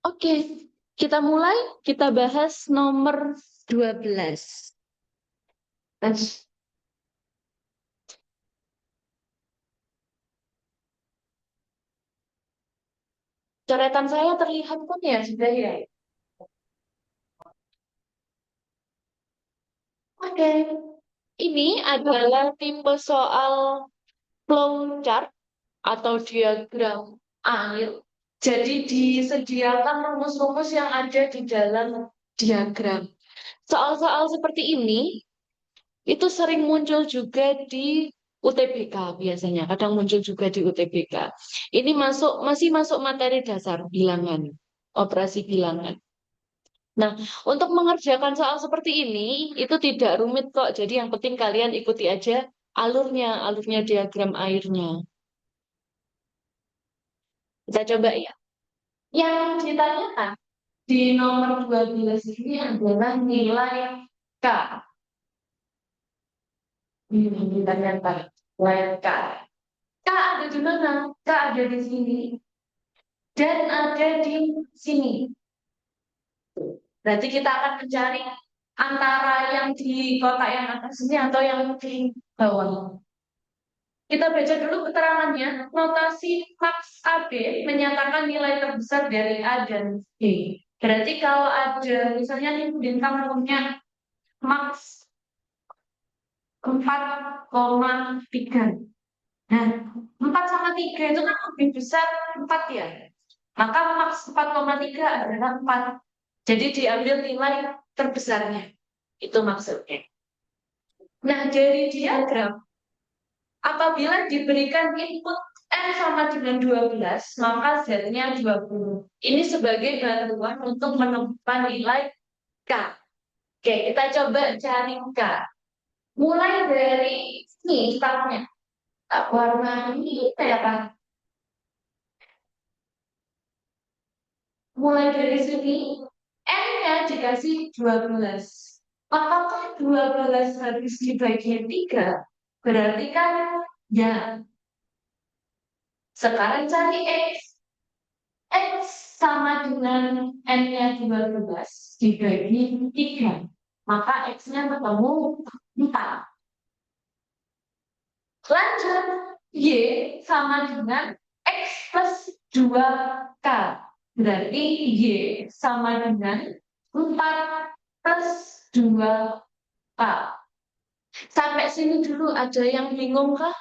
Oke, kita mulai. Kita bahas nomor 12. Coretan saya terlihat pun ya sudah ya. Oke, ini adalah tipe soal flowchart atau diagram air. Jadi disediakan rumus-rumus yang ada di dalam diagram. Soal-soal seperti ini itu sering muncul juga di UTBK biasanya, kadang muncul juga di UTBK. Ini masih masuk materi dasar bilangan, operasi bilangan. Nah, untuk mengerjakan soal seperti ini itu tidak rumit kok. Jadi yang penting kalian ikuti aja alurnya diagram airnya. Kita coba ya. Yang ditanyakan di nomor 12 ini adalah nilai K. Ini ditanyakan nilai K. K ada di mana? K ada di sini. Dan ada di sini. Berarti kita akan mencari antara yang di kotak yang atas ini atau yang di bawah. Kita baca dulu keterangannya. Notasi max AB menyatakan nilai terbesar dari A dan B. Berarti kalau ada, misalnya nih bintang punya max 4,3. Nah, 4 sama 3 itu kan lebih besar 4 ya. Maka max 4,3 adalah 4. Jadi diambil nilai terbesarnya. Itu maksudnya. Nah, dari diagram, apabila diberikan input N sama dengan 12, maka Z-nya 20. Ini sebagai bantuan untuk menemukan nilai K. Oke, kita coba cari K. Mulai dari sini startnya. Warna ini ya Pak. Mulai dari sini, N-nya dikasih 12. Apakah 12 habis dibagi 3? Berarti kan ya. Sekarang cari X. X sama dengan N-nya 12 dibagi 3. Maka X-nya ketemu 4. Lanjut, Y sama dengan X plus 2K. Berarti Y sama dengan 4 plus 2K. Sampai sini dulu ada yang bingung kah?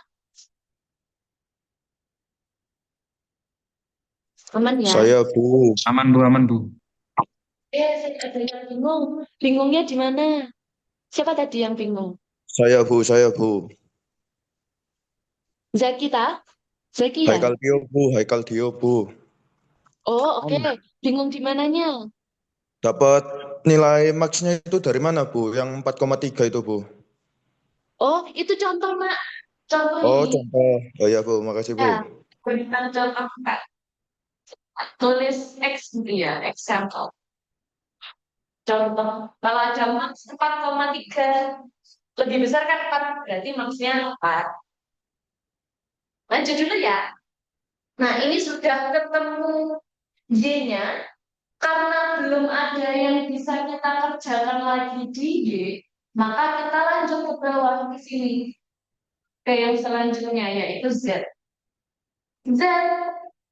Aman ya? Saya Bu. Aman Bu, aman Bu. Saya ada yang bingung. Bingungnya di mana? Siapa tadi yang bingung? Saya Bu. Zakita? Zaki ya? Haikal Dio Bu, Haikal Dio Bu. Oh, oke. Bingung di mananya? Dapat nilai max-nya itu dari mana Bu? Yang 4,3 itu Bu. Oh, itu contoh, Mak. Contoh Oh, ini. contoh. Oh ya Bu, makasih Bu. Ya, berikan contoh, Kak. Tulis X gitu ya, example. Contoh, kalau ada max 4,3, lebih besar kan 4, berarti maksnya 4. Lanjut dulu ya. Nah, ini sudah ketemu Y-nya, karena belum ada yang bisa kita kerjakan lagi di Y, maka kita lanjut ke bawah di sini. Ke yang selanjutnya, yaitu Z. Z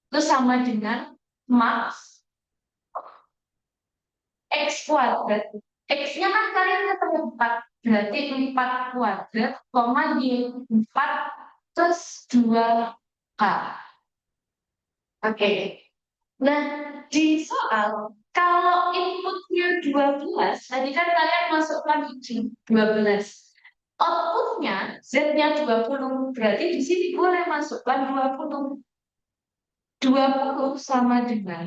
itu sama dengan max X kuadrat. X-nya kan kalian ketemu 4. Berarti 4 kuadrat, koma di 4 plus 2K. Oke. Nah, di soal, kalau inputnya 12, tadi kan kalian masukkan di 12. Outputnya, Z-nya 20. Berarti di sini boleh masukkan 20. 20 sama dengan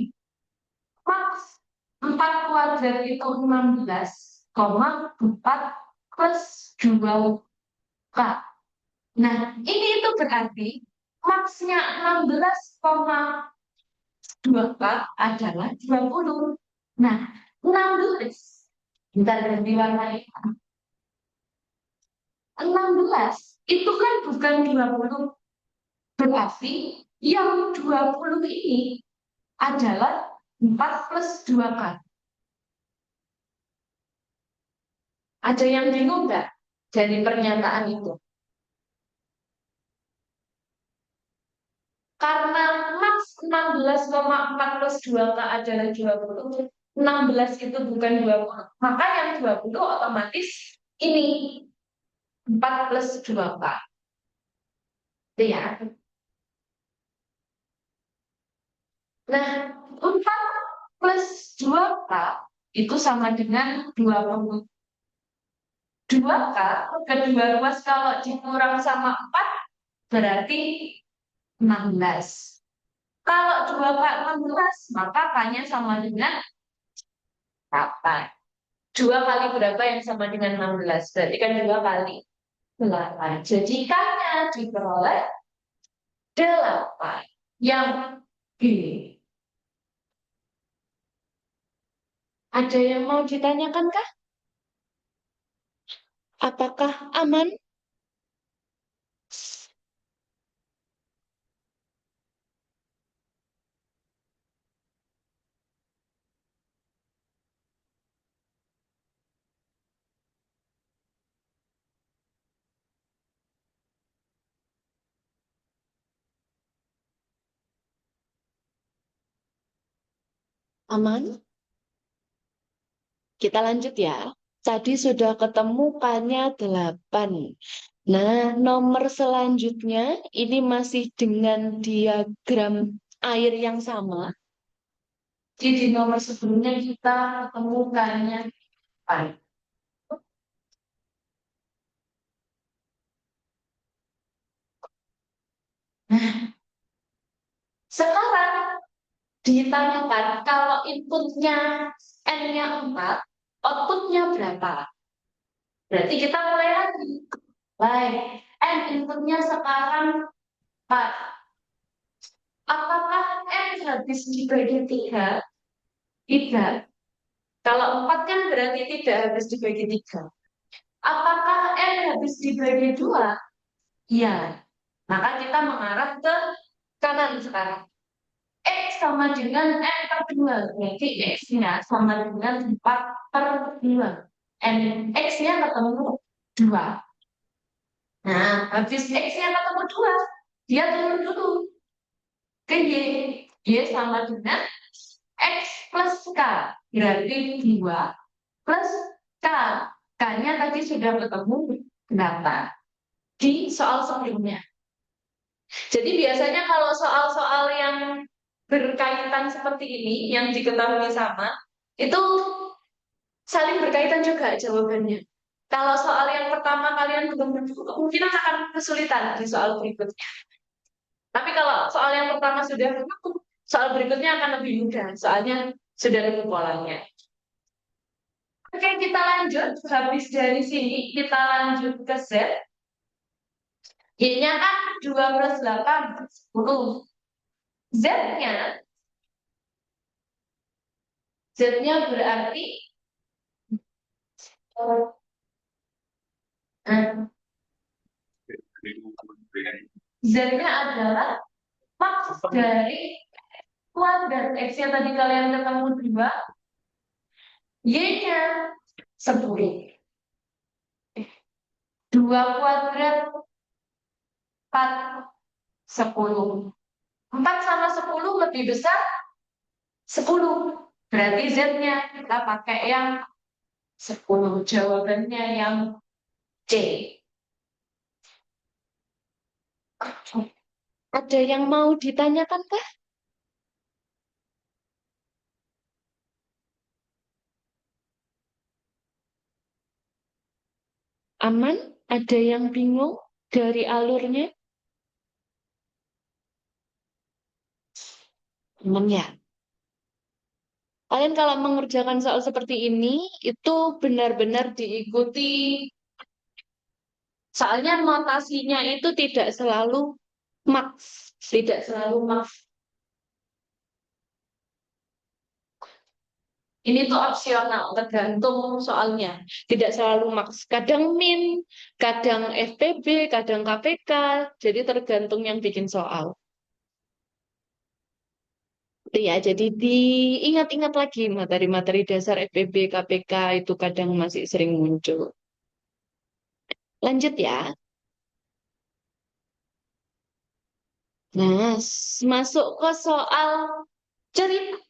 max 4 kuadrat itu 16,4 plus 2K. Nah, ini itu berarti maksnya 16,2K adalah 20. Nah, 16. Kita ganti warna hitam. 16 itu kan bukan 20. Berarti yang 20 ini adalah 4 plus 2K. Ada yang bingung nggak dari pernyataan itu? Karena max 16,4 plus 2K adalah 20. 16 itu bukan 20. Maka yang 20 otomatis ini 4 plus 2K. Itu ya. Nah, 4 plus 2K itu sama dengan 20. 2K, kedua ruas kalau dikurang sama 4 berarti 16. Kalau 2K 16, maka K-nya sama dengan 8. 2 kali berapa yang sama dengan 16? Berarti kan 2 kali 8. Jadi K-nya diperoleh 8. Yang B. Ada yang mau ditanyakan kah? Apakah aman? Aman? Kita lanjut ya. Tadi sudah ketemu K-nya 8. Nah, nomor selanjutnya ini masih dengan diagram air yang sama. Jadi di nomor sebelumnya kita temukannya 8. Nah, sekarang ditanyakan kalau inputnya N-nya 4, outputnya berapa? Berarti kita mulai lagi. Baik, N inputnya sekarang 4. Apakah N habis dibagi 3? Tidak. Kalau 4 kan berarti tidak habis dibagi 3. Apakah N habis dibagi 2? Iya. Maka kita mengarah ke kanan sekarang. X sama dengan N per 2. Berarti X-nya sama dengan 4 per 2. N X-nya ketemu 2. Nah, habis X-nya ketemu 2, dia turun dulu ke Y. Y sama dengan X plus K. Berarti 2 plus K. K-nya tadi sudah ketemu berapa? Di soal sebelumnya. Jadi biasanya kalau soal-soal yang berkaitan seperti ini, yang diketahui sama, itu saling berkaitan juga jawabannya. Kalau soal yang pertama kalian belum tentu, kemungkinan akan kesulitan di soal berikutnya. Tapi kalau soal yang pertama sudah tentu, soal berikutnya akan lebih mudah, soalnya sudah ada polanya. Oke, kita lanjut. Habis dari sini, kita lanjut ke Z. Y-nya kan 2 plus 8, 10. Z-nya, Z-nya berarti eh, Z-nya adalah max dari kuadrat X-nya tadi kalian ketemu 2, Y-nya 10. 2 kuadrat 4, 10. 4 sama 10 lebih besar 10. Berarti Z-nya kita pakai yang 10. Jawabannya yang C. Ada yang mau ditanyakan kah? Aman? Ada yang bingung dari alurnya? Aman ya? Kalian kalau mengerjakan soal seperti ini, itu benar-benar diikuti. Soalnya notasinya itu tidak selalu max. Tidak selalu max. Ini tuh opsional, tergantung soalnya. Tidak selalu max. Kadang min, kadang FPB, kadang KPK. Jadi tergantung yang bikin soal. Itu ya, jadi diingat-ingat lagi materi-materi dasar FEB, KPK itu kadang masih sering muncul. Lanjut ya. Nah, masuk ke soal cerita.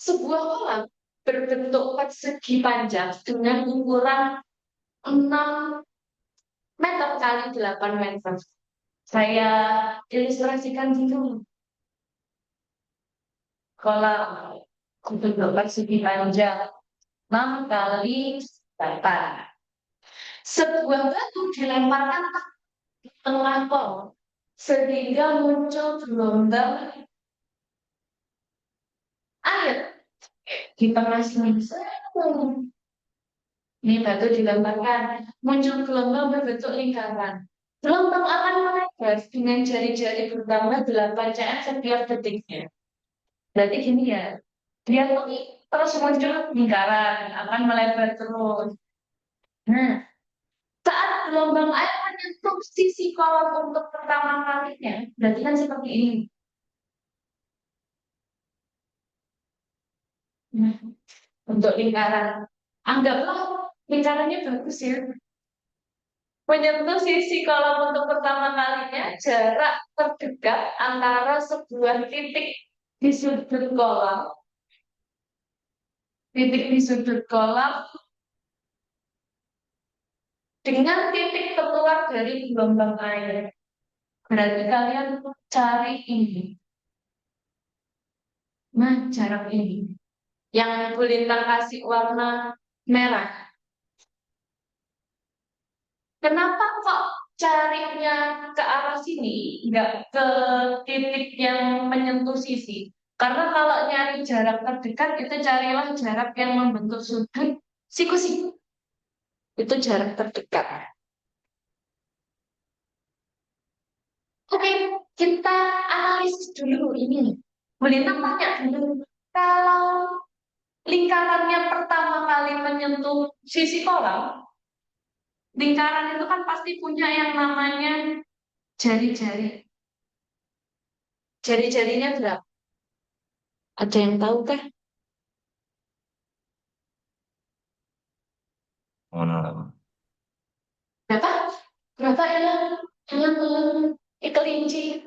Sebuah kolam berbentuk persegi panjang dengan ukuran 6 meter kali 8 meter. Saya ilustrasikan dulu. Kolam berbentuk persegi panjang 6 kali 8. Sebuah batu dilemparkan ke tengah kolam sehingga muncul gelombang air di tengah sini. Ini batu dilemparkan, muncul gelombang berbentuk lingkaran. Gelombang akan melebar dengan jari-jari bertambah 8 cm setiap detiknya. Berarti gini ya, dia tuh terus muncul lingkaran, akan melebar terus. Nah, saat gelombang air menyentuh sisi kolam untuk pertama kalinya, berarti kan seperti ini. Nah, untuk lingkaran, anggaplah lingkarannya bagus ya. Menyentuh sisi kolam untuk pertama kalinya, jarak terdekat antara sebuah titik di sudut kolam, titik di sudut kolam dengan titik keluar dari gelombang air. Berarti kalian cari ini. Nah, jarak ini. Yang Bu Lintang kasih warna merah. Kenapa kok carinya ke arah sini, nggak ke titik yang menyentuh sisi? Karena kalau nyari jarak terdekat, itu carilah jarak yang membentuk sudut siku-siku. Itu jarak terdekat. Oke, kita analisis dulu ini. Boleh tanya dulu. Kalau lingkarannya pertama kali menyentuh sisi kolam, lingkaran itu kan pasti punya yang namanya jari-jari. Jari-jarinya berapa? Ada yang tahu kah? Berapa? Berapa Ella? Yang kelinci.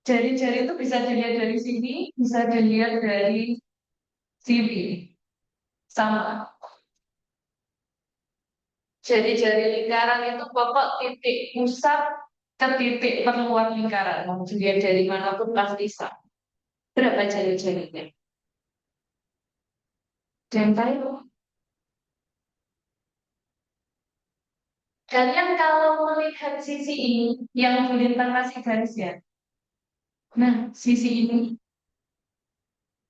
Jari-jari itu bisa dilihat dari sini, bisa dilihat dari sini. Sama. Jari-jari lingkaran itu pokok titik pusat ke titik perluar lingkaran. Mau dilihat dari manapun pasti sama. Berapa jari-jarinya? Dan tahu. Kalian kalau melihat sisi ini, yang melintang kasih garis ya. Nah, sisi ini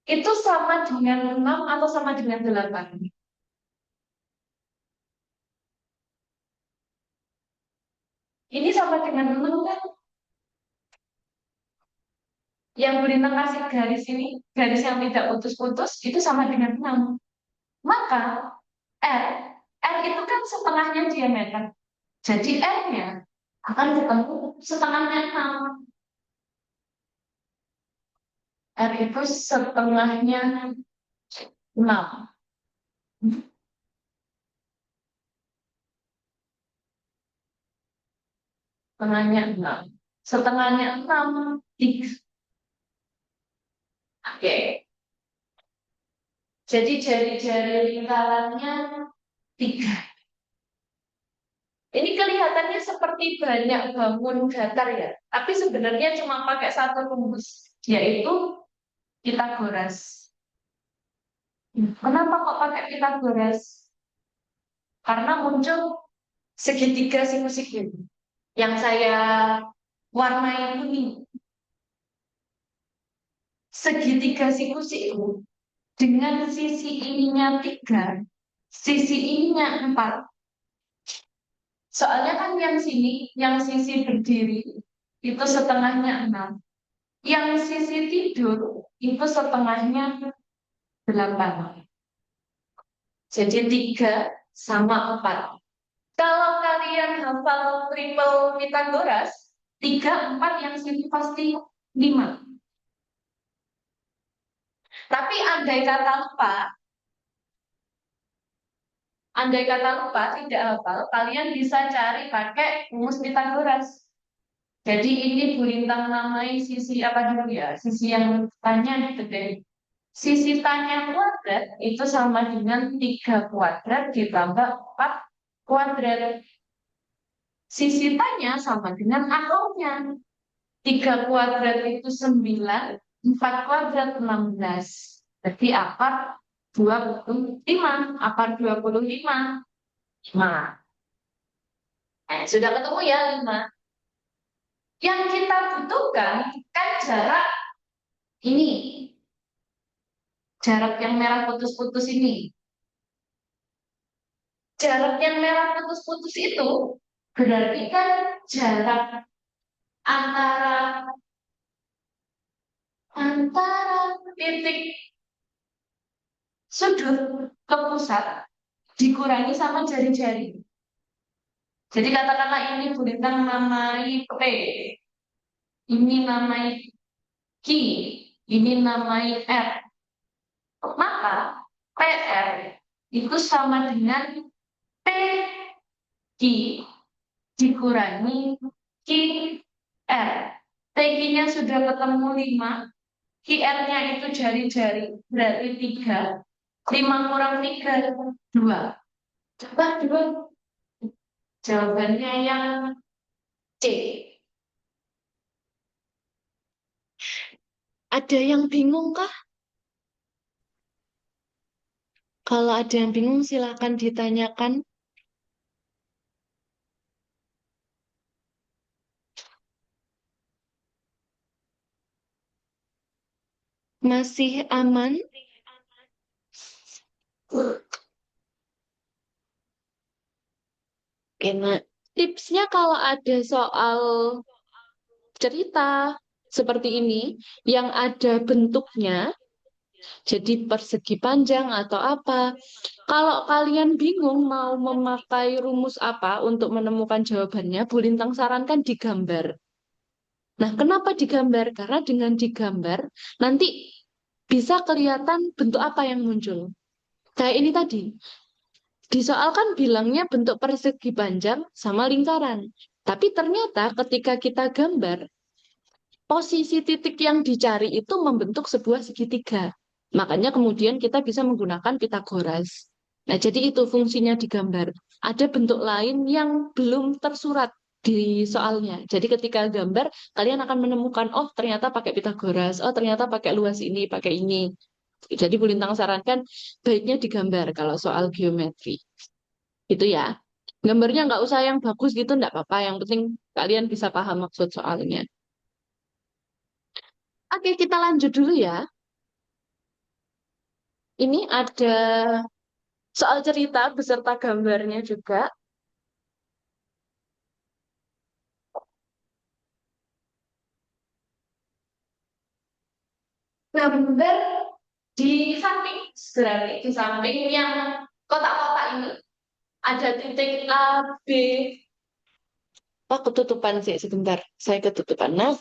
itu sama dengan 6 atau sama dengan 8? Ini sama dengan 6 kan? Yang berimbang kasih garis ini, garis yang tidak putus-putus, itu sama dengan 6. Maka R, R itu kan setengahnya diameter. Jadi R-nya akan ketemu setengahnya 6. R itu setengahnya 6. Setengahnya 6. Setengahnya 6. 3. Oke. Jadi jari-jari lingkarannya 3. Ini kelihatannya seperti banyak bangun datar ya. Tapi sebenarnya cuma pakai satu rumus, yaitu Pitagoras. Kenapa kok pakai Pitagoras? Karena muncul segitiga siku-siku yang saya warnai kuning. Segitiga siku-siku dengan sisi ininya 3, sisi ininya 4. Soalnya kan yang sini, yang sisi berdiri itu setengahnya 6. Yang sisi tidur itu setengahnya 8. Jadi 3 sama 4. Kalau kalian hafal triple Pythagoras, 3, 4 yang sini pasti 5. Tapi andai kata lupa tidak hafal, kalian bisa cari pakai rumus Pitagoras. Jadi ini Bu Lintang namai sisi apa dulu ya? Sisi yang tanya gitu deh. Sisi tanya kuadrat itu sama dengan 3 kuadrat ditambah 4 kuadrat. Sisi tanya sama dengan akarnya. 3 kuadrat itu 9, 4 kuadrat 16. Jadi akar 25. Akar 25. 5. Sudah ketemu ya 5. Yang kita butuhkan kan jarak ini. Jarak yang merah putus-putus ini. Jarak yang merah putus-putus itu berarti kan jarak antara antara titik sudut ke pusat dikurangi sama jari-jari. Jadi katakanlah ini Bu Lintang namai P, ini namai Q, ini namai R. Maka PR itu sama dengan PQ dikurangi QR. TQ-nya sudah ketemu 5, QR-nya itu jari-jari, berarti 3. 5 kurang 3, 2. Coba 2. Jawabannya yang C. Ada yang bingung kah? Kalau ada yang bingung silakan ditanyakan. Masih aman? Oke, nah, tipsnya kalau ada soal cerita seperti ini yang ada bentuknya, jadi persegi panjang atau apa. Kalau kalian bingung mau memakai rumus apa untuk menemukan jawabannya, Bu Lintang sarankan digambar. Nah, kenapa digambar? Karena dengan digambar nanti bisa kelihatan bentuk apa yang muncul. Kayak ini tadi. Di soal kan bilangnya bentuk persegi panjang sama lingkaran. Tapi ternyata ketika kita gambar, posisi titik yang dicari itu membentuk sebuah segitiga. Makanya kemudian kita bisa menggunakan Pitagoras. Nah, jadi itu fungsinya digambar. Ada bentuk lain yang belum tersurat di soalnya. Jadi ketika gambar, kalian akan menemukan, oh ternyata pakai Pitagoras, oh ternyata pakai luas ini, pakai ini. Jadi Bu Lintang sarankan baiknya digambar kalau soal geometri. Itu ya. Gambarnya nggak usah yang bagus gitu, nggak apa-apa. Yang penting kalian bisa paham maksud soalnya. Oke, kita lanjut dulu ya. Ini ada soal cerita beserta gambarnya juga. Gambar di samping, berarti di samping yang kotak-kotak ini ada titik A, B. Oh, ketutupan sih sebentar. Saya ketutupan. Nah,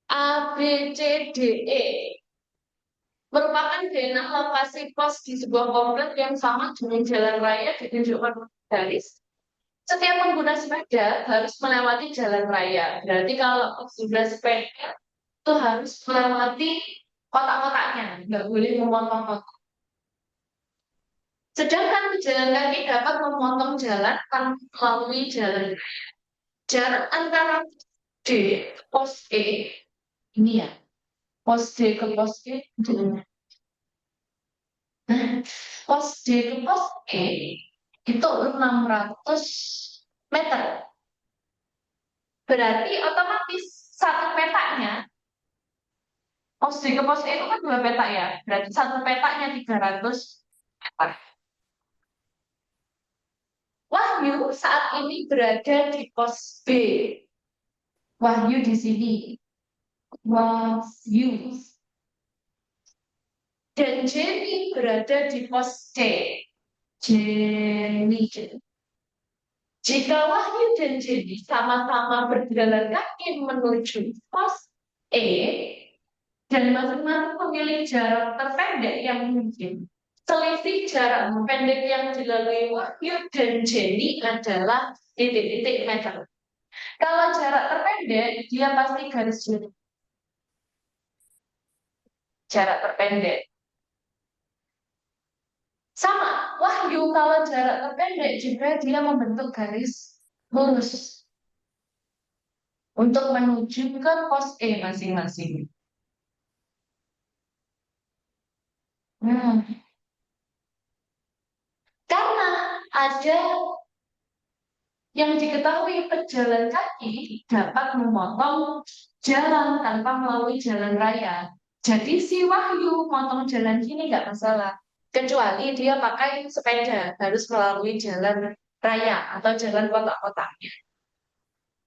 A, B, C, D, E merupakan denah lokasi pos di sebuah komplek yang sama dengan jalan raya ditunjukkan garis. Setiap pengguna sepeda harus melewati jalan raya. Berarti kalau pengguna sepeda itu harus melewati kotak-kotaknya, nggak boleh memotong kotak. Sedangkan pejalan kaki dapat memotong jalan tanpa melalui jalan raya. Jarak antara D ke pos E, ini ya, pos D ke pos E, pos D ke pos E itu 600 meter. Berarti otomatis satu petanya, pos D ke pos E itu kan 2 peta ya. Berarti satu petanya 300 meter. Wahyu saat ini berada di pos B. Wahyu di sini. Wahyu. Dan Jenny berada di pos C. Jenny. Jika Wahyu dan Jenny sama-sama berjalan kaki menuju pos E dan masing-masing memilih jarak terpendek yang mungkin, selisih jarak pendek yang dilalui Wahyu dan Jenny adalah titik-titik meter. Kalau jarak terpendek, dia pasti garis biru. Jarak terpendek. Sama, Wahyu kalau jarak terpendek juga dia membentuk garis lurus untuk menuju ke pos E masing-masing. Hmm. Karena ada yang diketahui pejalan kaki dapat memotong jalan tanpa melalui jalan raya. Jadi si Wahyu motong jalan gini nggak masalah. Kecuali dia pakai sepeda, harus melalui jalan raya atau jalan kota-kota.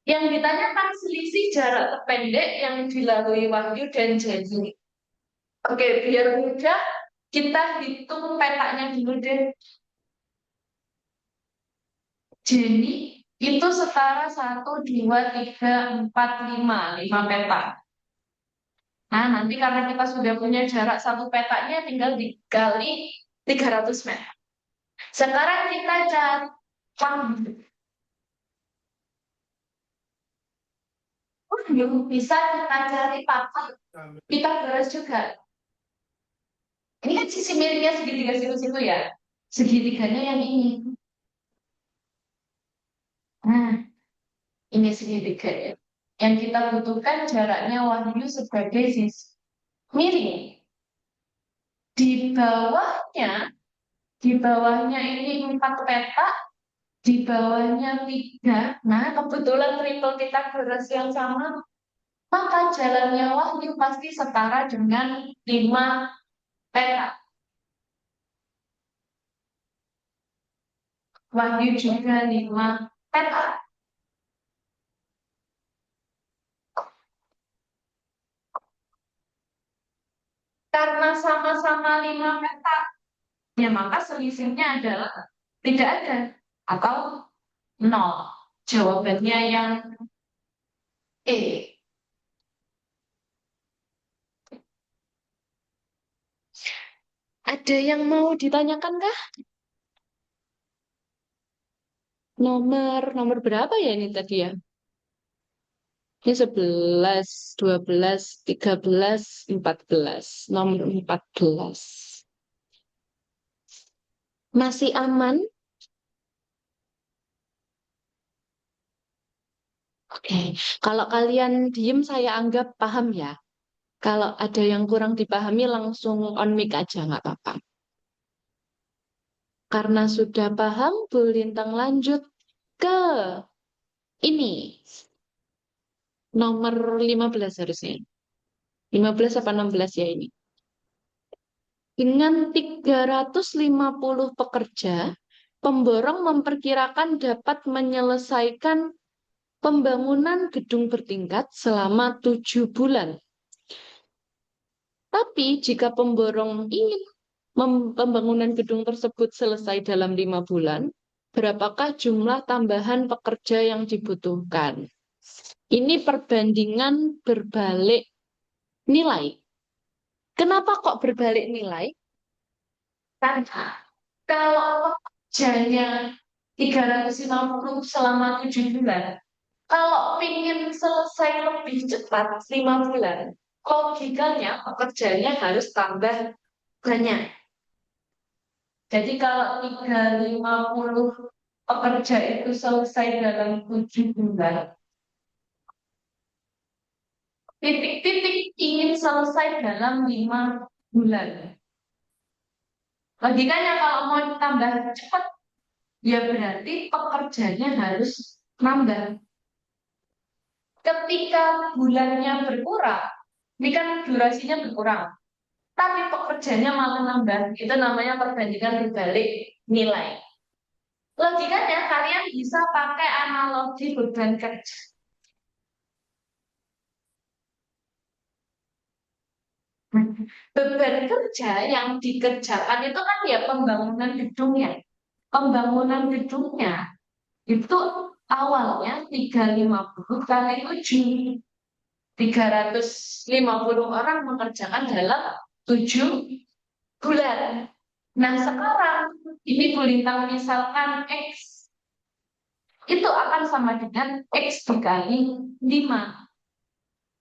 Yang ditanyakan selisih jarak terpendek yang dilalui Wahyu dan Jenny. Oke, biar mudah, kita hitung petanya dulu deh. Jenny itu setara 1, 2, 3, 4, 5 peta. Nah, nanti karena kita sudah punya jarak satu petanya, tinggal dikali 300 meter. Sekarang kita cari Wahyu, bisa kita cari pakai Pitagoras juga. Ini kan sisi miringnya segitiga situ-situ ya. Segitiganya yang ini. Nah, ini segitiganya. Yang kita butuhkan jaraknya Wahyu sebagai sisi miring. Di bawahnya, di bawahnya ini 4 peta, di bawahnya 3. Nah, kebetulan triple Pitagoras yang sama, maka jalannya Wahyu pasti setara dengan 5 peta. Wahyu juga 5 peta. Karena sama-sama 5 peta, ya maka selisihnya adalah tidak ada atau 0. Jawabannya yang E. Ada yang mau ditanyakan kah? Nomor berapa ya ini tadi ya? Ini 11, 12, 13, 14. Nomor 14. Masih aman? Oke. Kalau kalian diem saya anggap paham ya. Kalau ada yang kurang dipahami langsung on mic aja, nggak apa-apa. Karena sudah paham, Bu Lintang lanjut ke ini. Nomor 15 harusnya. 15 apa 16 ya ini. Dengan 350 pekerja, pemborong memperkirakan dapat menyelesaikan pembangunan gedung bertingkat selama 7 bulan. Tapi jika pemborong ingin pembangunan gedung tersebut selesai dalam 5 bulan, berapakah jumlah tambahan pekerja yang dibutuhkan? Ini perbandingan berbalik nilai. Kenapa kok berbalik nilai? Karena kalau pekerjanya 350 selama 7 bulan, kalau ingin selesai lebih cepat 5 bulan, logikanya pekerjanya harus tambah banyak. Jadi kalau 350 pekerja itu selesai dalam 7 bulan, titik-titik ingin selesai dalam 5 bulan. Logikanya kalau mau tambah cepat, ya berarti pekerjanya harus nambah. Ketika bulannya berkurang, ini kan durasinya berkurang, tapi pekerjanya malah nambah. Itu namanya perbandingan berbalik nilai. Logikanya kalian bisa pakai analogi beban kerja. Beban kerja yang dikerjakan itu kan ya pembangunan gedungnya. Pembangunan gedungnya Itu awalnya 350 kali 7. 350 orang mengerjakan dalam 7 bulan. Nah, sekarang ini Bu Lintang misalkan X itu akan sama dengan X dikali 5.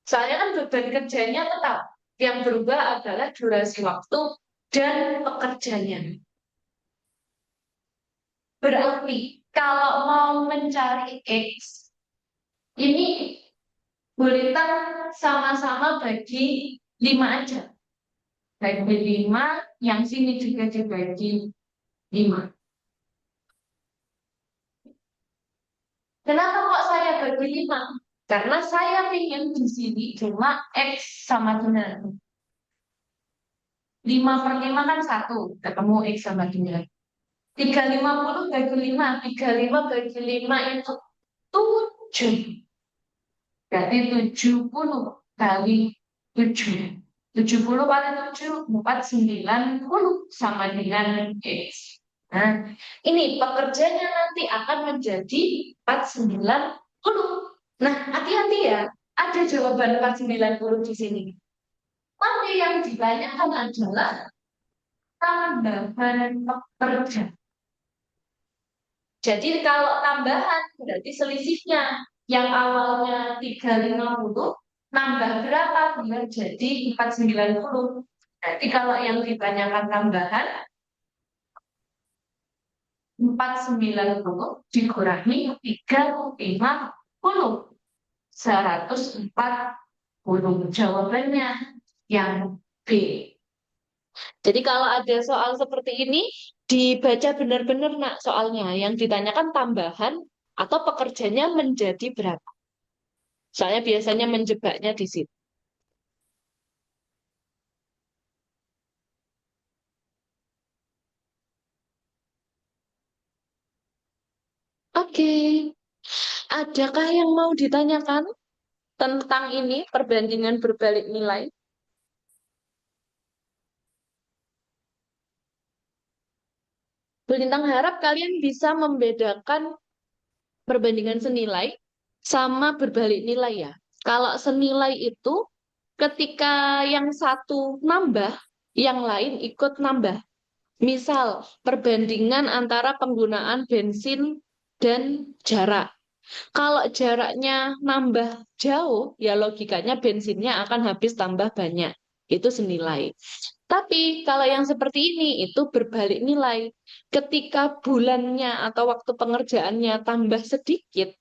Soalnya kan beban kerjanya tetap. Yang berubah adalah durasi waktu dan pekerjanya. Berarti kalau mau mencari X, ini Bu Lintang sama-sama bagi 5 aja. Bagi 5, yang sini juga dibagi 5. Kenapa kok saya bagi 5? Karena saya ingin di sini cuma X sama dengan 5 per 5 kan 1. Ketemu X sama dengan 350 bagi 5. 35 bagi 5 itu 7. Berarti 70 kali 7. 70 kali 7, 490 sama dengan X. Nah, ini pekerjanya nanti akan menjadi 490. Nah, hati-hati ya. Ada jawaban 490 di sini. Tapi yang ditanyakan adalah tambahan pekerja. Jadi kalau tambahan berarti selisihnya. Yang awalnya 350 nambah berapa? Biar jadi 490. Berarti kalau yang ditanyakan tambahan 490 dikurangi 350. 140. Jawabannya yang B. Jadi kalau ada soal seperti ini, dibaca benar-benar nak soalnya. Yang ditanyakan tambahan atau pekerjanya menjadi berapa. Soalnya biasanya menjebaknya di situ. Oke, adakah yang mau ditanyakan tentang ini, perbandingan berbalik nilai? Belintang harap kalian bisa membedakan perbandingan senilai sama berbalik nilai ya. Kalau senilai itu ketika yang satu nambah, yang lain ikut nambah. Misal, perbandingan antara penggunaan bensin dan jarak. Kalau jaraknya nambah jauh, ya logikanya bensinnya akan habis tambah banyak. Itu senilai. Tapi kalau yang seperti ini, itu berbalik nilai. Ketika bulannya atau waktu pengerjaannya tambah sedikit,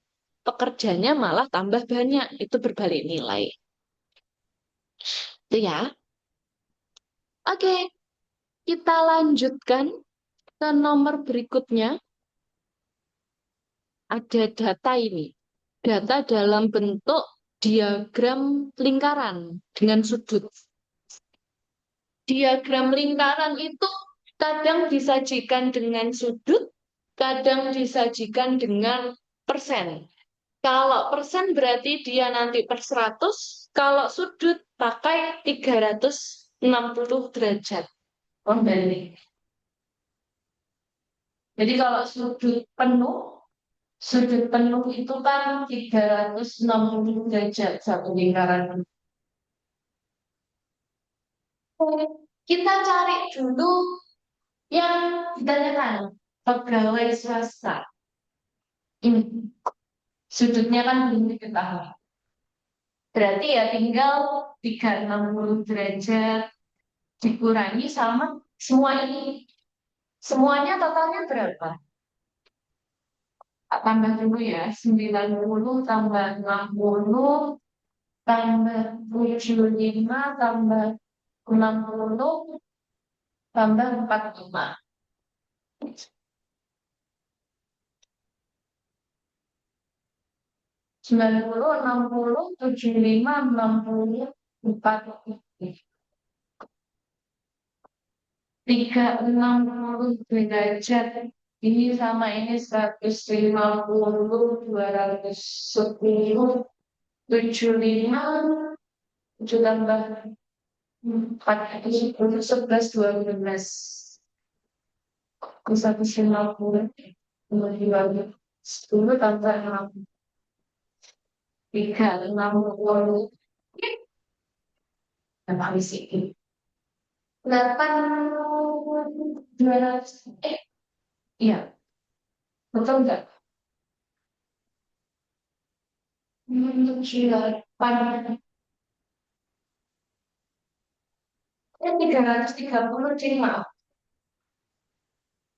pekerjanya malah tambah banyak. Itu berbalik nilai. Itu ya. Oke, kita lanjutkan ke nomor berikutnya. Ada data ini. Data dalam bentuk diagram lingkaran dengan sudut. Diagram lingkaran itu kadang disajikan dengan sudut, kadang disajikan dengan persen. Kalau persen berarti dia nanti per 100, kalau sudut pakai 360 derajat pembanding. Jadi kalau sudut penuh itu kan 360 derajat satu lingkaran. Kita cari dulu yang ditanyakan, pegawai swasta. Ini sudutnya kan belum diketahui. Berarti ya tinggal 360 derajat dikurangi sama semua ini. Semuanya totalnya berapa? Tambah dulu ya, 90 tambah 60 tambah 75 tambah 60 tambah 45. 90, 60, 75, 60, 40. 360 derajat. Ini sama ini 150, 210, 75, 7 tambah 4, 11, 12. 150, 2. 10 tambah 6. 360. Berapa isi? 8.200. Iya. Betul nggak? 8. 330, cing, maaf.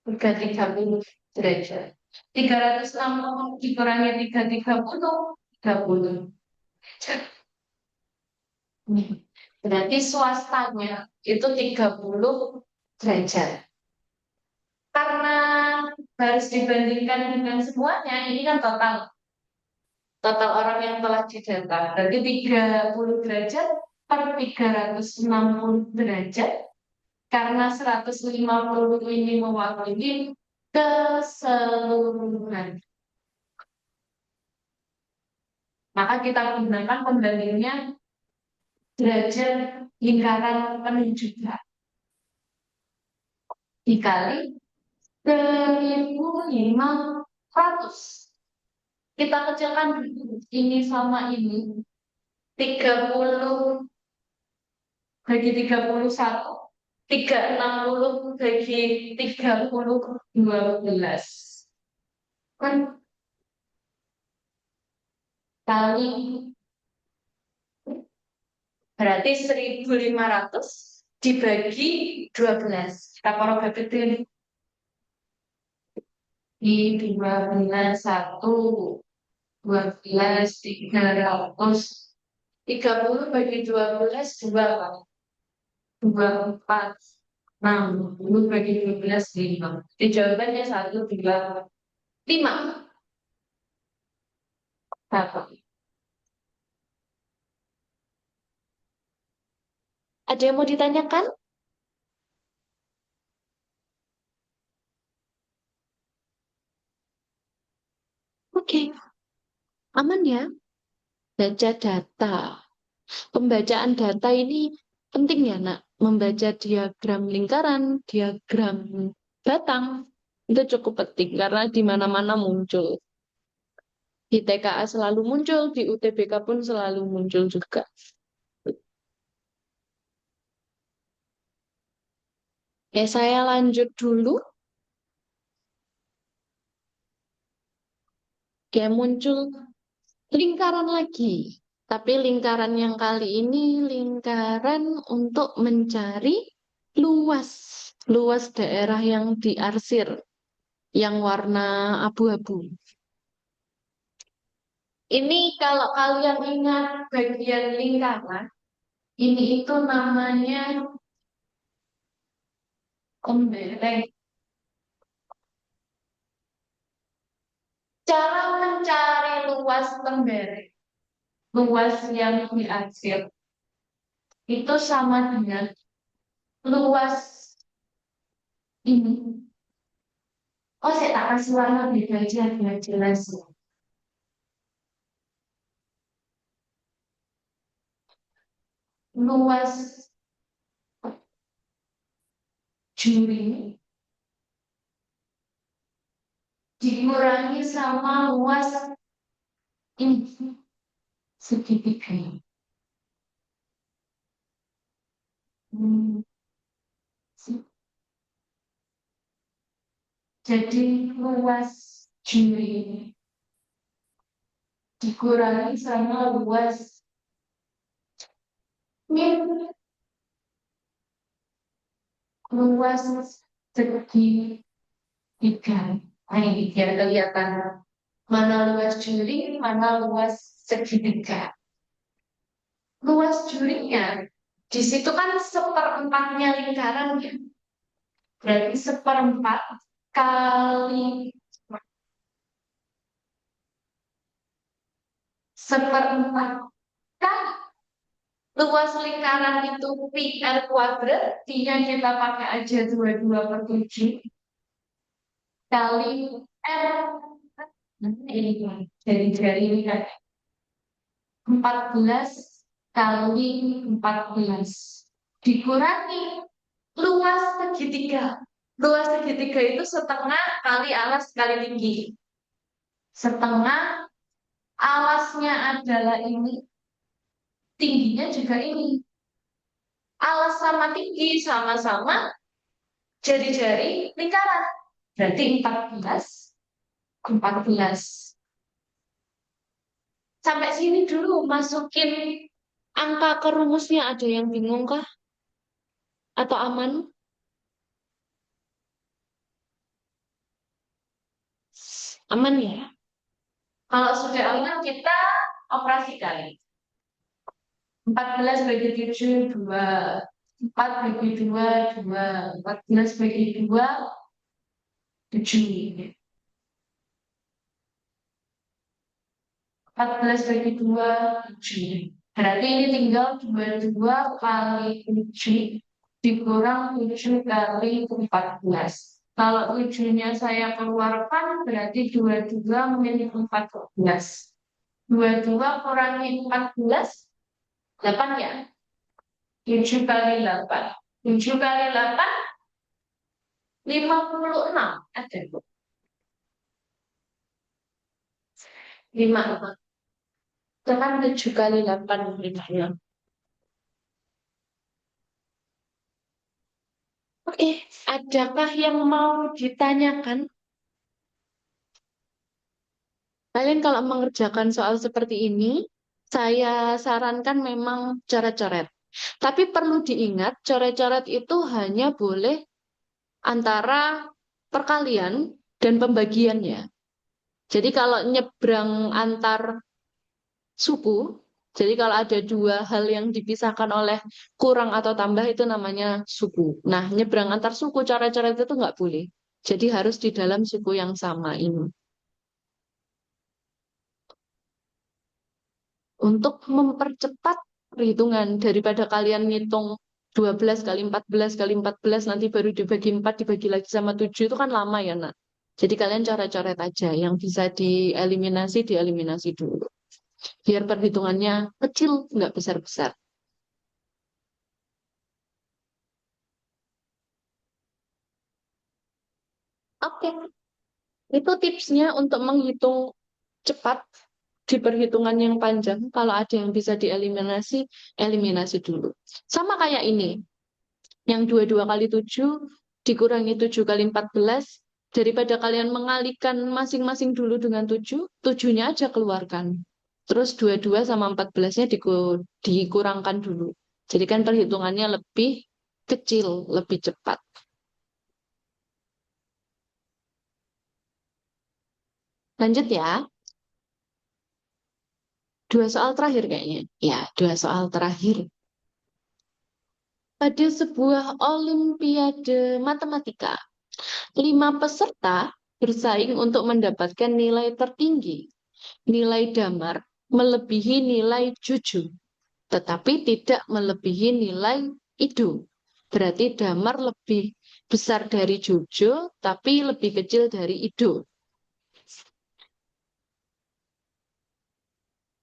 330 derajat. 360 dikurangi 330, 30. Berarti swastanya itu 30 derajat. Karena harus dibandingkan dengan semuanya, ini kan total. Total orang yang telah didata. Berarti 30 derajat per 360 derajat. Karena 150 ini mewakili keseluruhan. Maka kita gunakan pembandingnya derajat lingkaran penuh juga. Dikali 1.500. Kita kecilkan dulu ini sama ini. 30 bagi 31. 360 bagi 30, 12. Kan kali berarti 1.500 dibagi 12. Kita kalau betul di 12, 1, 12, 300. 30 bagi 12, 2 kan? 24, 60 bagi 12, 5. Jadi jawabannya 1, 2, 5. Berapa? Ada yang mau ditanyakan? Oke, aman ya? Baca data. Pembacaan data ini penting ya, Nak. Membaca diagram lingkaran, diagram batang, itu cukup penting karena di mana-mana muncul. Di TKA selalu muncul, di UTBK pun selalu muncul juga. Ya, saya lanjut dulu. Ya, muncul lingkaran lagi. Tapi lingkaran yang kali ini lingkaran untuk mencari luas. Luas daerah yang diarsir, yang warna abu-abu. Ini kalau kalian ingat bagian lingkaran, ini itu namanya ombereng. Cara mencari luas lembereng, luas yang diarsir, itu sama dengan luas ini. Oh, saya tak kasih warna beda aja biar jelas. Luas juri dikurangi sama luas ini segitiga. Hmm. Jadi luas juri dikurangi sama luas ini, luas segitiga. Nah, ini biar kelihatan mana luas juri, mana luas segitiga. Luas jurinya di situ kan seperempatnya lingkaran ya. Berarti seperempat kali seperempat kan luas lingkaran itu pi r kuadrat, pi-nya kita pakai aja 22/7 kali r. Ini jari-jari ini kan 14 kali 14 dikurangi luas segitiga. Luas segitiga itu setengah kali alas kali tinggi. setengah, alasnya adalah ini, tingginya juga ini. Alas sama tinggi sama-sama jari-jari lingkaran. Berarti 14, 14. Sampai sini dulu, masukin angka ke rumusnya. Ada yang bingung kah? Atau aman? Aman ya? Kalau sudah aman, kita operasikan. 14 bagi 7, 2. 4 bagi 2, 2. 14 bagi 2, 7. 14 bagi 2, 7. Berarti ini tinggal 22 kali 7 dikurang 7 kali 14. Kalau 7-nya saya keluarkan, berarti 22 min 14. 22 kurangi 14, 8 ya? 7 kali 8. 7 kali 8, 56. Ada. 56. Itu kan 7 kali 8. Oke, adakah yang mau ditanyakan? Kalian kalau mengerjakan soal seperti ini, saya sarankan memang coret-coret. Tapi perlu diingat, coret-coret itu hanya boleh antara perkalian dan pembagiannya. Jadi kalau nyebrang antar suku, jadi kalau ada dua hal yang dipisahkan oleh kurang atau tambah itu namanya suku. Nah, nyebrang antar suku, coret-coret itu nggak boleh. Jadi harus di dalam suku yang sama ini. Untuk mempercepat perhitungan daripada kalian ngitung 12 kali 14 kali 14 nanti baru dibagi 4 dibagi lagi sama 7 itu kan lama ya nak. Jadi kalian coret-coret aja yang bisa dieliminasi dulu. Biar perhitungannya kecil nggak besar-besar. Oke, itu tipsnya untuk menghitung cepat di perhitungan yang panjang. Kalau ada yang bisa dieliminasi, eliminasi dulu. Sama kayak ini. Yang 22 kali 7 dikurangi 7 kali 14, daripada kalian mengalihkan masing-masing dulu dengan 7, 7-nya aja keluarkan. Terus 22 sama 14-nya dikurangkan dulu. Jadi kan perhitungannya lebih kecil, lebih cepat. Lanjut ya. Dua soal terakhir kayaknya. Ya, dua soal terakhir. Pada sebuah olimpiade matematika, 5 peserta bersaing untuk mendapatkan nilai tertinggi. Nilai damar melebihi nilai Juju, tetapi tidak melebihi nilai Ido. Berarti damar lebih besar dari Juju, tapi lebih kecil dari Ido.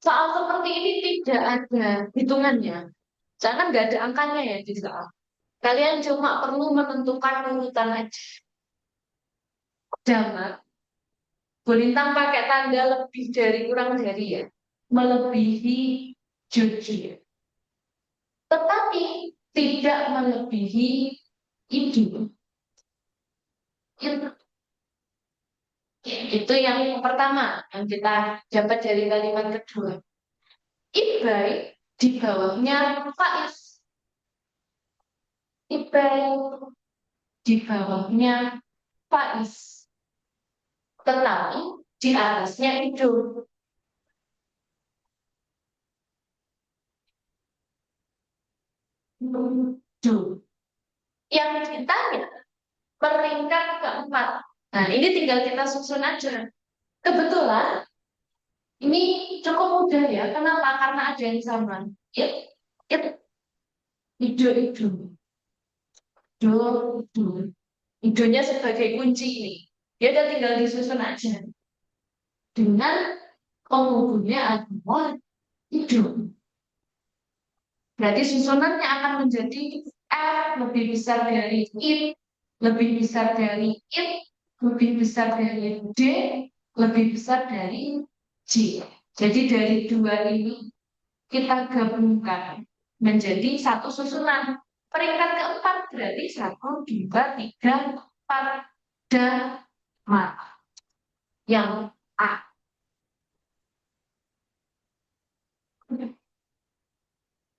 Soal seperti ini tidak ada hitungannya. Jangan nggak ada angkanya ya di soal. Kalian cuma perlu menentukan urutan aja. Damar Bolintang pakai tanda lebih dari kurang dari ya. Melebihi Joji. Tetapi tidak melebihi Ibu. Itu yang pertama yang kita dapat dari kalimat kedua. Ibai di bawahnya Faiz. Ibai di bawahnya Faiz. Tetapi di atasnya itu. Yang ditanya peringkat keempat. Nah, ini tinggal kita susun aja. Kebetulan ini cukup mudah ya. Kenapa? Karena ada yang sama. It, it, itu. Do. Idonya sebagai kunci ini. Dia udah tinggal disusun aja. Dengan penghubungnya adalah itu. Berarti susunannya akan menjadi F lebih besar dari it, lebih besar dari it, lebih besar dari D, lebih besar dari J. Jadi dari dua ini kita gabungkan menjadi satu susunan. Peringkat keempat berarti satu, dua, tiga, empat. Dama. Yang A.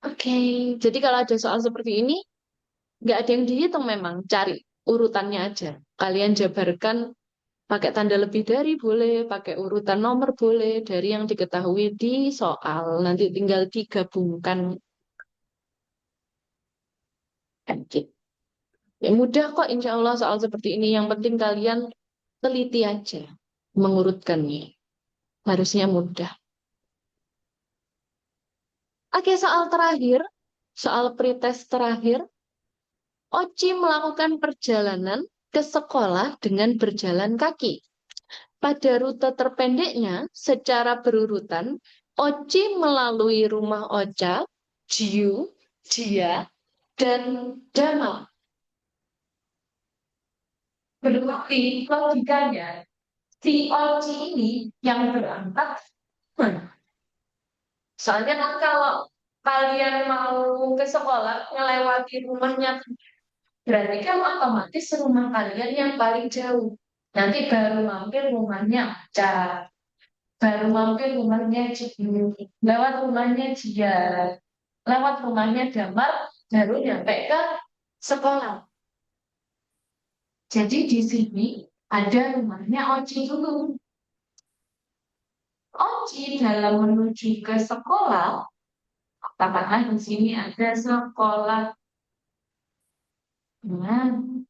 Oke, jadi kalau ada soal seperti ini, nggak ada yang dihitung memang. Cari urutannya aja. Kalian jabarkan pakai tanda lebih dari boleh, pakai urutan nomor boleh, dari yang diketahui di soal. Nanti tinggal digabungkan. Oke. Ya mudah kok insya Allah soal seperti ini. Yang penting kalian teliti aja mengurutkannya. Harusnya mudah. Oke, soal terakhir. Soal pretest terakhir. Oci melakukan perjalanan ke sekolah dengan berjalan kaki. Pada rute terpendeknya, secara berurutan, Oci melalui rumah Ocha, Jiu, Dia, dan Dama. Berarti logikanya, si Oci ini yang berangkat. Soalnya kan kalau kalian mau ke sekolah, melewati rumahnya, berarti kan otomatis rumah kalian yang paling jauh. Nanti baru mampir rumahnya Ocha. Baru mampir rumahnya Cibiu, lewat rumahnya Jia, lewat rumahnya Damar, baru nyampe ke sekolah. Jadi di sini ada rumahnya Oci dulu. Oci dalam menuju ke sekolah, katakanlah di sini ada sekolah dengan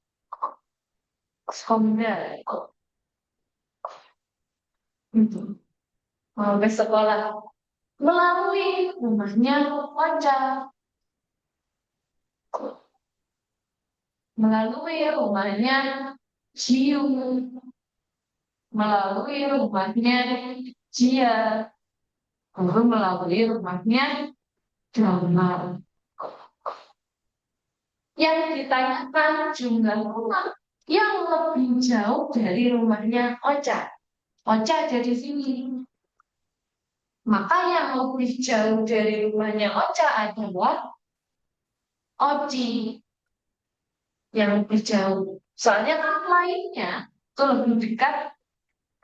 sekolah itu mau ke sekolah melalui rumahnya Ocha, melalui rumahnya Ciu, melalui rumahnya Jia, lalu melalui rumahnya Damar. Yang ditanyakan jumlah rumah yang lebih jauh dari rumahnya Ocha. Ocha ada di sini. Maka yang lebih jauh dari rumahnya Ocha adalah Oci yang lebih jauh. Soalnya kan lainnya itu lebih dekat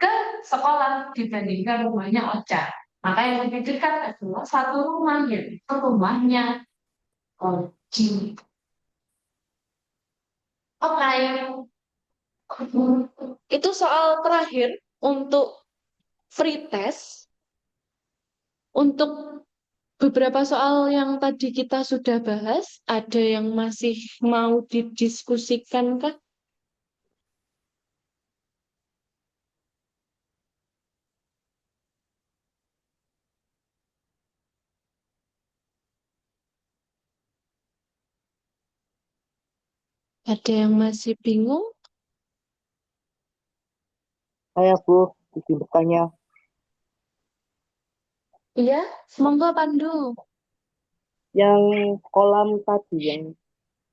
ke sekolah dibandingkan rumahnya Ocha. Maka yang lebih dekat adalah satu rumah, yaitu rumahnya Oci. Oke, itu soal terakhir untuk free test. Untuk beberapa soal yang tadi kita sudah bahas, ada yang masih mau didiskusikan kah? Ada yang masih bingung? Saya Bu, izin bertanya, Iya, monggo Pandu. yang kolam tadi yang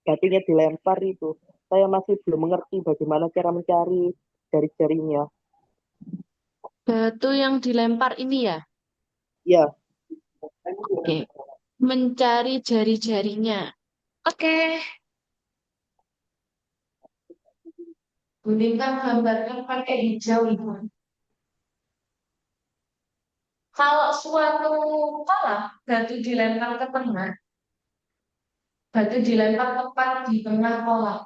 batunya dilempar itu, saya masih belum mengerti bagaimana cara mencari jari-jarinya. Batu yang dilempar ini ya. Ya, Oke. Mencari jari-jarinya. Oke. Bintang gambarkan pakai hijau itu. Kalau suatu kolam, batu dilempar ke tengah, batu dilempar tepat di tengah kolam.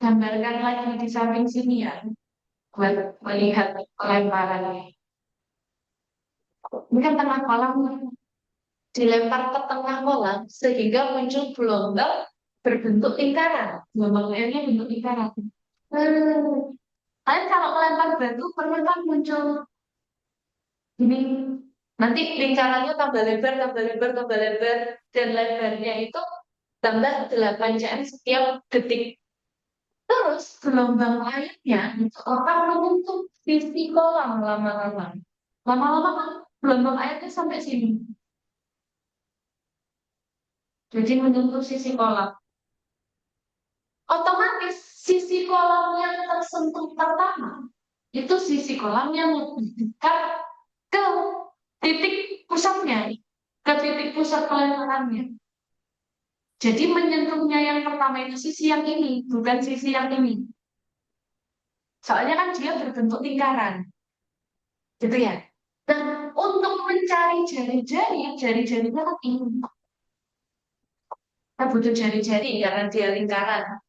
Gambarkan lagi di samping sini ya, buat melihat pelemparannya. Ini kan tengah kolam, dilempar ke tengah kolam, sehingga muncul gelombang berbentuk lingkaran. Gelombang airnya bentuk lingkaran. Kalian kalau melempar batu, pernah kan muncul ini. Nanti lingkarannya tambah lebar, tambah lebar, tambah lebar. Dan lebarnya itu tambah 8 cm setiap detik. Terus gelombang airnya itu akan menutup sisi kolam lama-lama. Lama-lama kan gelombang airnya sampai sini. Jadi menutup sisi kolam. otomatis sisi kolam yang tersentuh pertama itu sisi kolam yang lebih dekat ke titik pusatnya, ke titik pusat pelemparannya. Jadi menyentuhnya yang pertama itu sisi yang ini, bukan sisi yang ini. Soalnya kan dia berbentuk lingkaran, gitu ya. Nah, untuk mencari jari-jari, jari-jarinya kan ini. Kita butuh jari-jari karena dia lingkaran.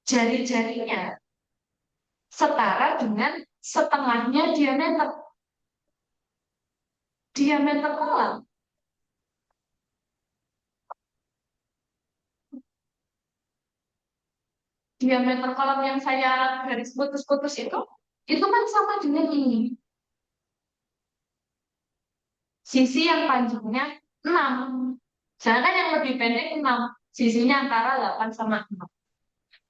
Jari-jarinya setara dengan setengahnya diameter. Diameter kolam. Diameter kolam yang saya garis putus-putus itu kan sama dengan ini. Sisi yang panjangnya 6. Sedangkan yang lebih pendek 6. Sisinya antara 8 sama 6.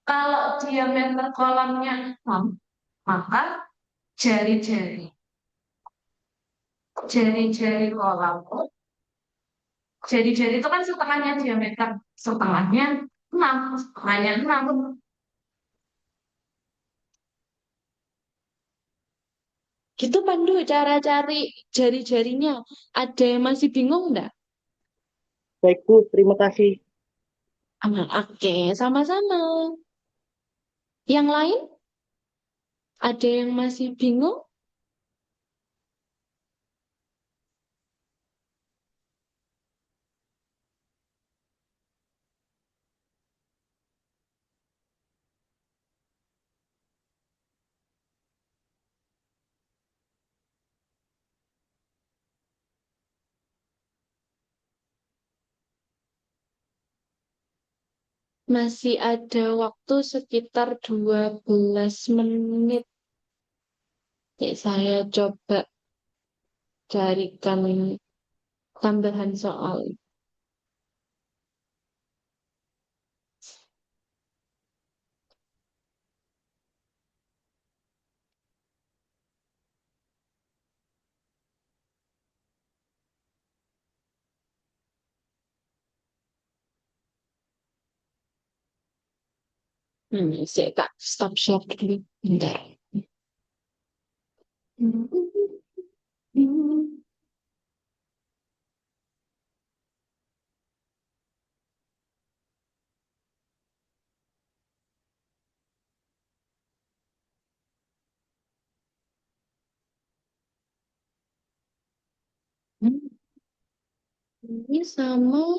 Kalau diameter kolamnya 6, maka jari-jari. Jari-jari kolam. Jari-jari itu kan setengahnya diameter. Setengahnya 6. Setengahnya 6. Gitu Pandu, cara cari jari-jarinya. Ada yang masih bingung nggak? Baik, Bu. Terima kasih. Oke, sama-sama. Yang lain? Ada yang masih bingung? Masih ada waktu sekitar 12 menit. Ya, saya coba carikan tambahan soal. Saya tak stop share dulu. Bentar. Ini sama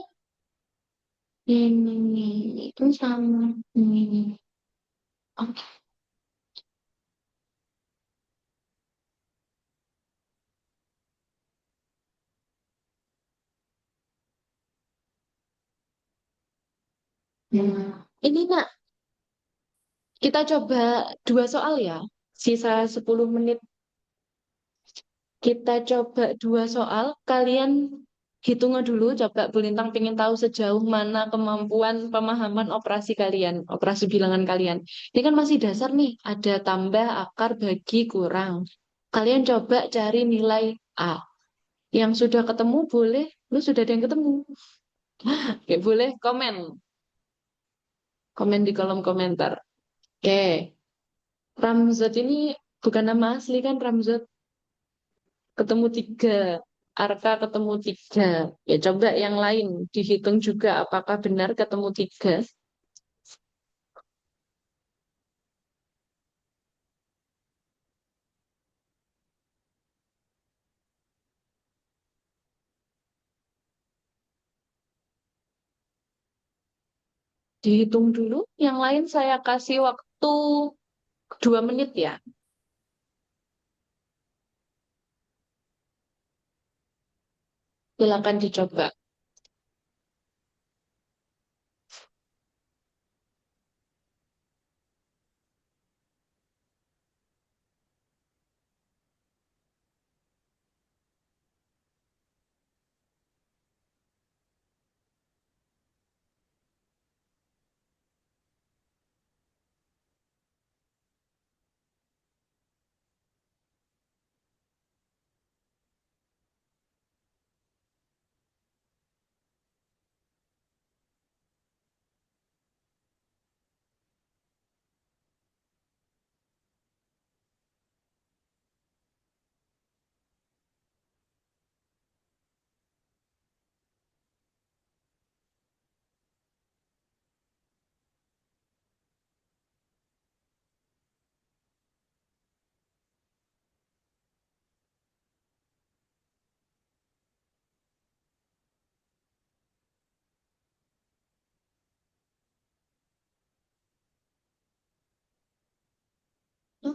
ini itu sama ini. Oke. Ini nak, kita coba 2 soal ya. Sisa 10 menit. Kita coba 2 soal. Kalian hitung dulu. Coba Bu Lintang pengen tahu sejauh mana kemampuan pemahaman operasi kalian. Operasi bilangan kalian. Ini kan masih dasar nih. Ada tambah, akar, bagi, kurang. Kalian coba cari nilai A. Yang sudah ketemu boleh. Lu sudah ada yang ketemu. Oke, boleh komen. Komen di kolom komentar. Oke. Ramzat ini bukan nama asli kan Ramzat? Ketemu 3. Arka ketemu 3. Ya coba yang lain dihitung juga apakah benar ketemu 3. Dihitung dulu. Yang lain saya kasih waktu 2 menit ya. Silakan dicoba.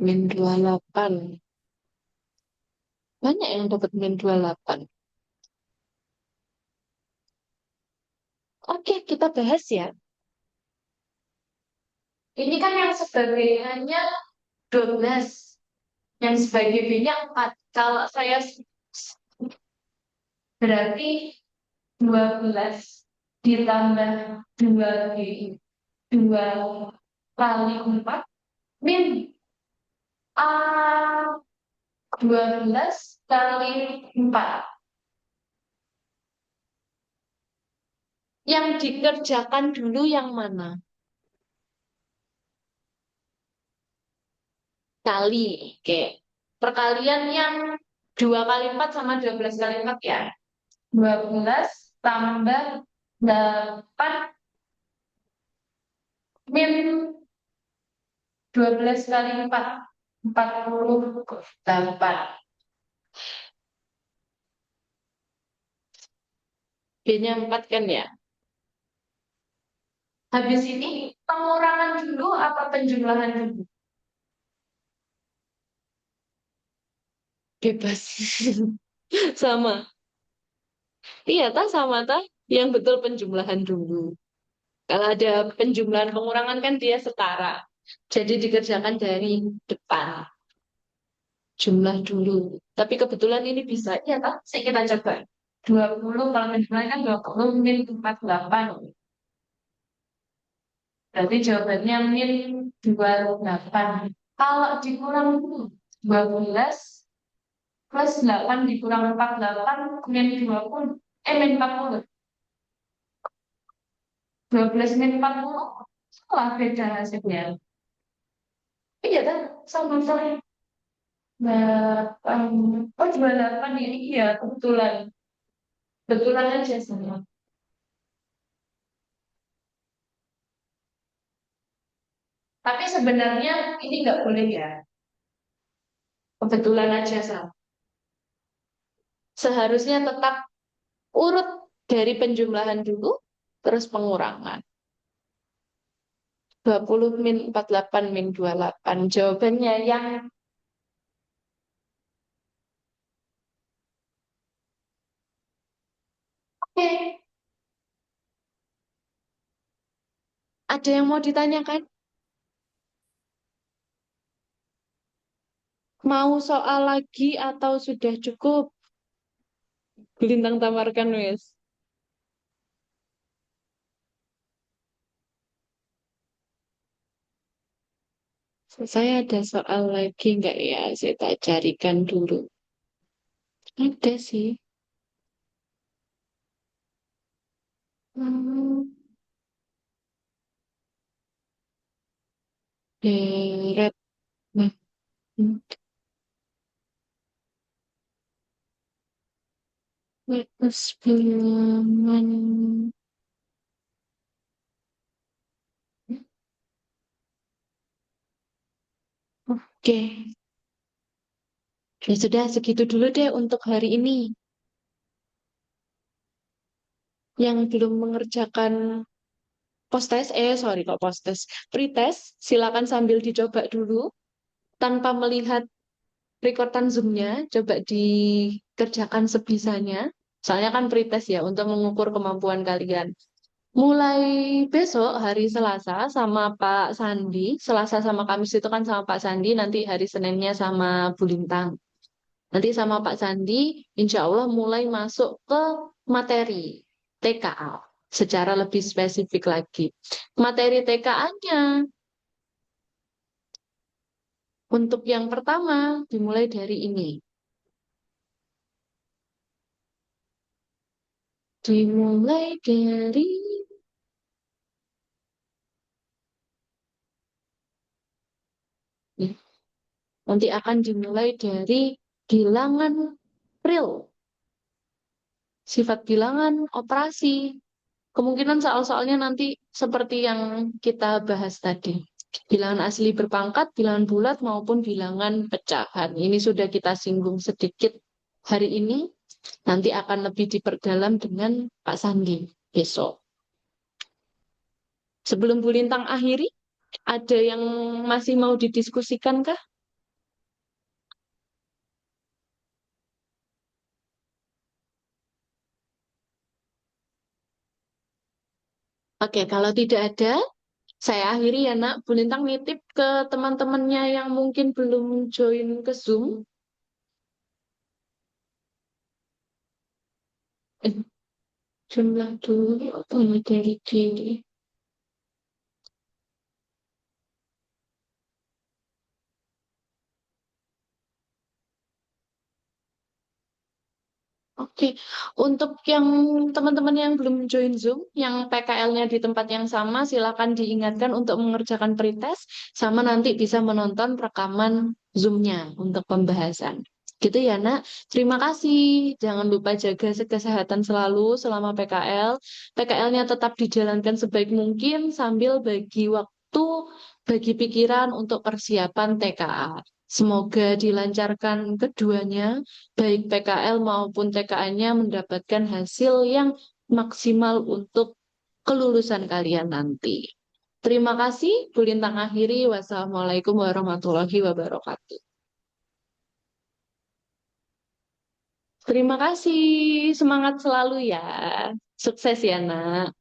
min 28. Banyak yang dapat min 28. Oke, kita bahas ya. Ini kan yang sebagai hanya 12. Yang sebagai B-nya 4. Kalau saya berarti 12 ditambah 2B, 2 kali 4 min A 12 kali 4. Yang dikerjakan dulu yang mana? Kali. Oke. Perkalian yang 2 kali 4 sama 12 kali 4 ya. 12 tambah 8 min 12 kali 4. 48. B-nya 4 kan ya. Habis ini pengurangan dulu apa penjumlahan dulu? Bebas. Sama. Iya, tak sama tak? Yang betul penjumlahan dulu. Kalau ada penjumlahan pengurangan kan dia setara. Jadi dikerjakan dari depan. Jumlah dulu. Tapi kebetulan ini bisa. Iya tak? Saya kita coba. 20 kalau penjumlahan kan 20 min 48. Berarti jawabannya min 28. Kalau dikurang dulu, 12 plus 8 dikurang 48 min 20. Min 40. 12 min 40. Salah beda hasilnya. Iya kan? Sama-sama. 8. Oh, 28 ini iya, kebetulan. Kebetulan aja sama. Tapi sebenarnya ini nggak boleh ya. Kebetulan aja sama. Seharusnya tetap urut dari penjumlahan dulu, terus pengurangan. 20 min 48 min 28. Jawabannya yang oke. Ada yang mau ditanyakan? Mau soal lagi atau sudah cukup? Gelintang tamarkan wes. Saya ada soal lagi nggak ya? Saya tak carikan dulu. Ada sih. Hmm, deret. Nah, hmm, Batas bilangan. Oke. Ya sudah, segitu dulu deh untuk hari ini. Yang belum mengerjakan post-test, sorry kok post-test, pretest, silakan sambil dicoba dulu tanpa melihat rekordan Zoom-nya, coba dikerjakan sebisanya. Soalnya kan pretest ya untuk mengukur kemampuan kalian. Mulai besok hari Selasa sama Pak Sandi, Selasa sama Kamis itu kan sama Pak Sandi, nanti hari Seninnya sama Bu Lintang. Nanti sama Pak Sandi, insya Allah mulai masuk ke materi TKA secara lebih spesifik lagi. Materi TKA-nya untuk yang pertama dimulai dari ini. Dimulai dari nanti akan dimulai dari bilangan real, sifat bilangan operasi. Kemungkinan soal-soalnya nanti seperti yang kita bahas tadi. Bilangan asli berpangkat, bilangan bulat maupun bilangan pecahan. Ini sudah kita singgung sedikit hari ini. Nanti akan lebih diperdalam dengan Pak Sandi besok. Sebelum Bu Lintang akhiri, ada yang masih mau didiskusikan kah? Oke, kalau tidak ada, saya akhiri ya, Nak. Bu Lintang nitip ke teman-temannya yang mungkin belum join ke Zoom. Eh, jumlah dulu, apa dari diri. Oke, untuk yang teman-teman yang belum join Zoom, yang PKL-nya di tempat yang sama, silakan diingatkan untuk mengerjakan pretest, sama nanti bisa menonton rekaman Zoom-nya untuk pembahasan. Gitu ya, Nak. Terima kasih. Jangan lupa jaga kesehatan selalu selama PKL. PKL-nya tetap dijalankan sebaik mungkin sambil bagi waktu, bagi pikiran untuk persiapan TKA. Semoga dilancarkan keduanya baik PKL maupun TKA-nya mendapatkan hasil yang maksimal untuk kelulusan kalian nanti. Terima kasih, Bu Lintang akhiri. Wassalamualaikum warahmatullahi wabarakatuh. Terima kasih, semangat selalu ya. Sukses ya, Nak.